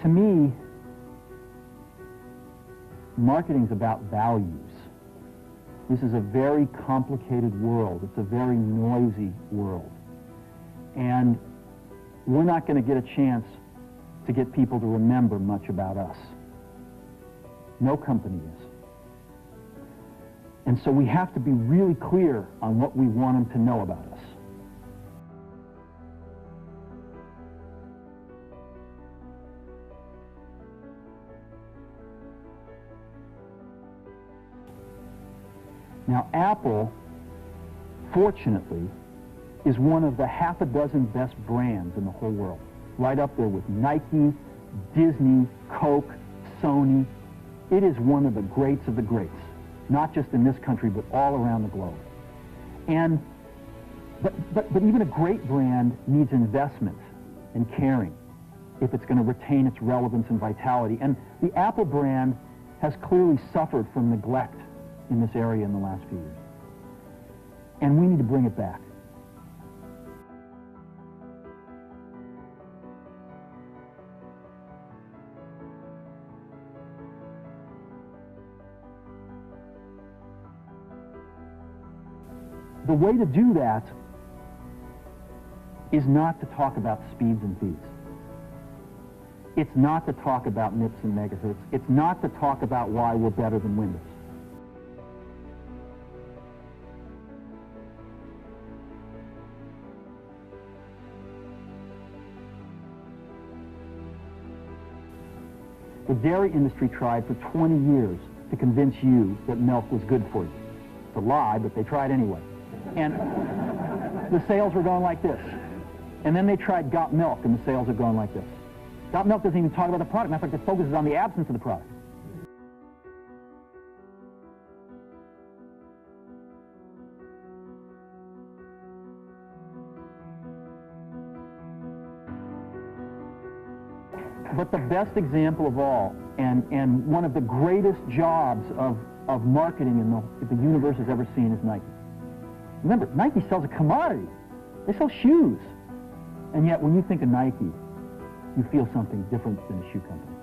To me, marketing's about values. This is a very complicated world. It's a very noisy world. And we're not going to get a chance to get people to remember much about us. No company is. And so we have to be really clear on what we want them to know about us. Now, Apple, fortunately, is one of the half a dozen best brands in the whole world. Right up there with Nike, Disney, Coke, Sony. It is one of the greats of the greats, not just in this country, but all around the globe. And, but even a great brand needs investment and caring if it's going to retain its relevance and vitality. And the Apple brand has clearly suffered from neglect in this area in the last few years. And we need to bring it back. The way to do that is not to talk about speeds and feeds. It's not to talk about MIPS and megahertz. It's not to talk about why we're better than Windows. The dairy industry tried for 20 years to convince you that milk was good for you. It's a lie, but they tried anyway. And the sales were going like this. And then they tried Got Milk, and the sales are going like this. Got Milk doesn't even talk about the product. Matter of fact, it focuses on the absence of the product. But the best example of all, and one of the greatest jobs of marketing the universe has ever seen is Nike. Remember, Nike sells a commodity. They sell shoes. And yet, when you think of Nike, you feel something different than a shoe company.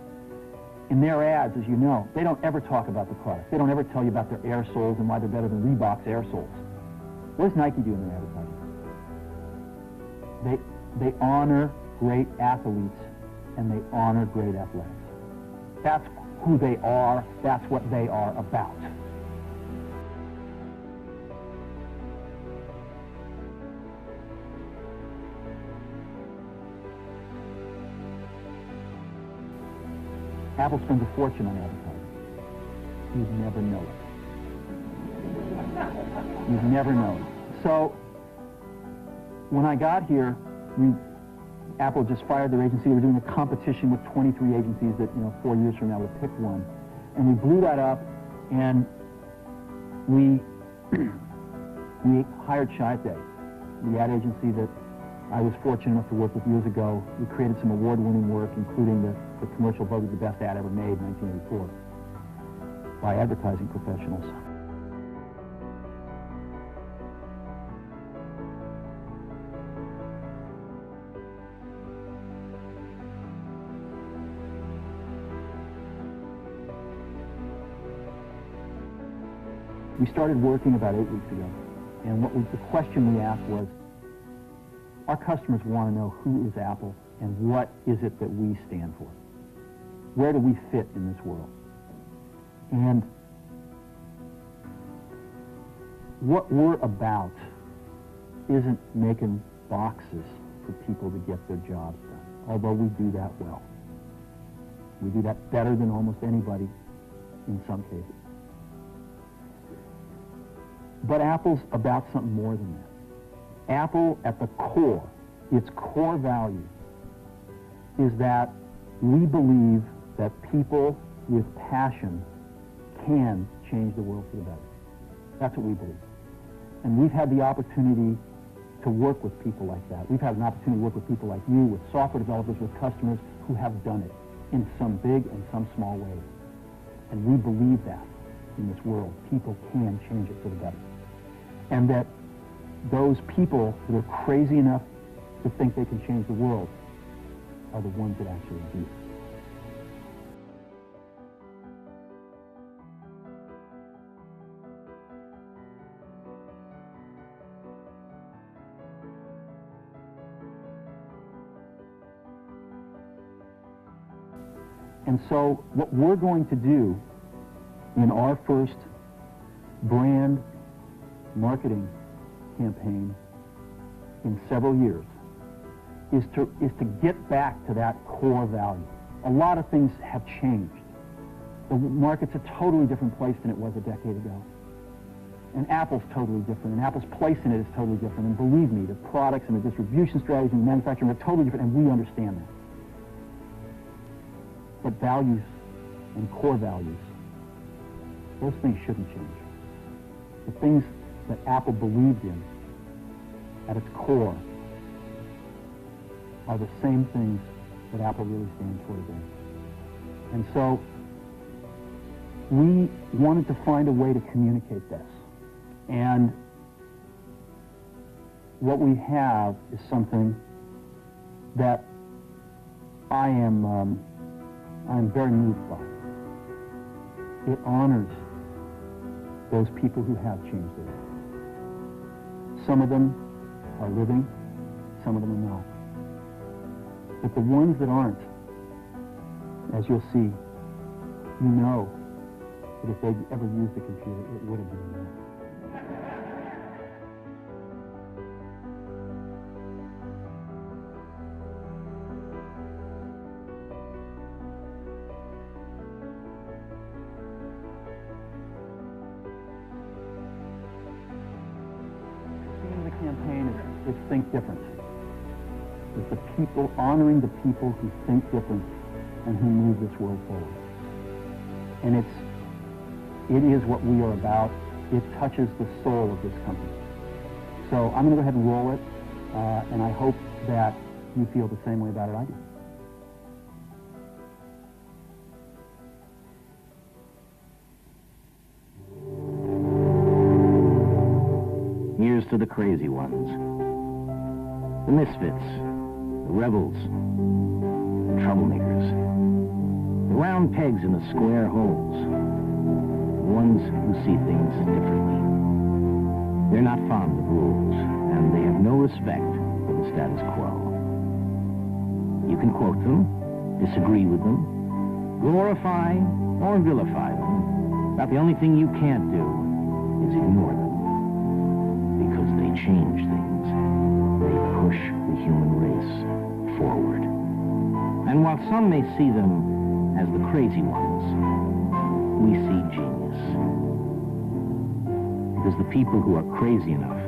In their ads, as you know, they don't ever talk about the product. They don't ever tell you about their air soles and why they're better than Reebok's air soles. What does Nike do in their advertising? They honor great athletes, and they honor great athletics. That's who they are. That's what they are about. Apple spends a fortune on advertising. You'd never know it. You'd never know it. So, when I got here, Apple just fired their agency. They were doing a competition with 23 agencies that, 4 years from now would pick one. And we blew that up, and we hired Chiat/Day, the ad agency that I was fortunate enough to work with years ago. We created some award-winning work, including the commercial voted the best ad ever made in 1984 by advertising professionals. We started working about 8 weeks ago, and the question we asked was, our customers want to know who is Apple and what is it that we stand for. Where do we fit in this world? And what we're about isn't making boxes for people to get their jobs done, although we do that well. We do that better than almost anybody in some cases. But Apple's about something more than that. Apple, at the core, its core value, is that we believe that people with passion can change the world for the better. That's what we believe. And we've had the opportunity to work with people like that. We've had an opportunity to work with people like you, with software developers, with customers who have done it in some big and some small ways. And we believe that in this world, people can change it for the better. And that those people that are crazy enough to think they can change the world are the ones that actually do it. And so what we're going to do in our first brand marketing campaign in several years is to get back to that core value. A lot of things have changed. The market's a totally different place than it was a decade ago. And Apple's totally different, and Apple's place in it is totally different. And believe me, the products and the distribution strategies and the manufacturing are totally different, and we understand that. But values and core values, those things shouldn't change. The things that Apple believed in at its core are the same things that Apple really stands for today. And so we wanted to find a way to communicate this. And what we have is something that I am very moved by. It honors those people who have changed their lives. Some of them are living, some of them are not. But the ones that aren't, as you'll see, you know that if they'd ever used a computer, it would have been that. The campaign is Think Different. It's the people, honoring the people who think different and who move this world forward. And it is what we are about. It touches the soul of this company. So I'm going to go ahead and roll it, and I hope that you feel the same way about it I do. Here's to the crazy ones, the misfits, the rebels, the troublemakers, the round pegs in the square holes, the ones who see things differently. They're not fond of rules, and they have no respect for the status quo. You can quote them, disagree with them, glorify or vilify them, but the only thing you can't do is ignore them. Because they change things. They push the human race forward. And while some may see them as the crazy ones, we see genius. Because the people who are crazy enough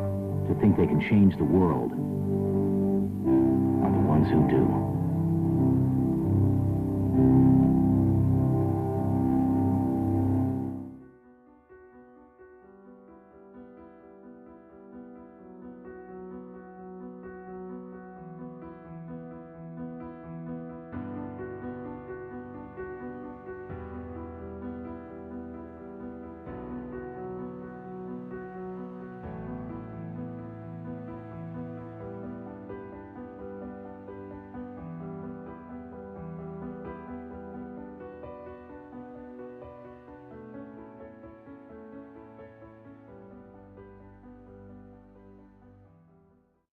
to think they can change the world are the ones who do.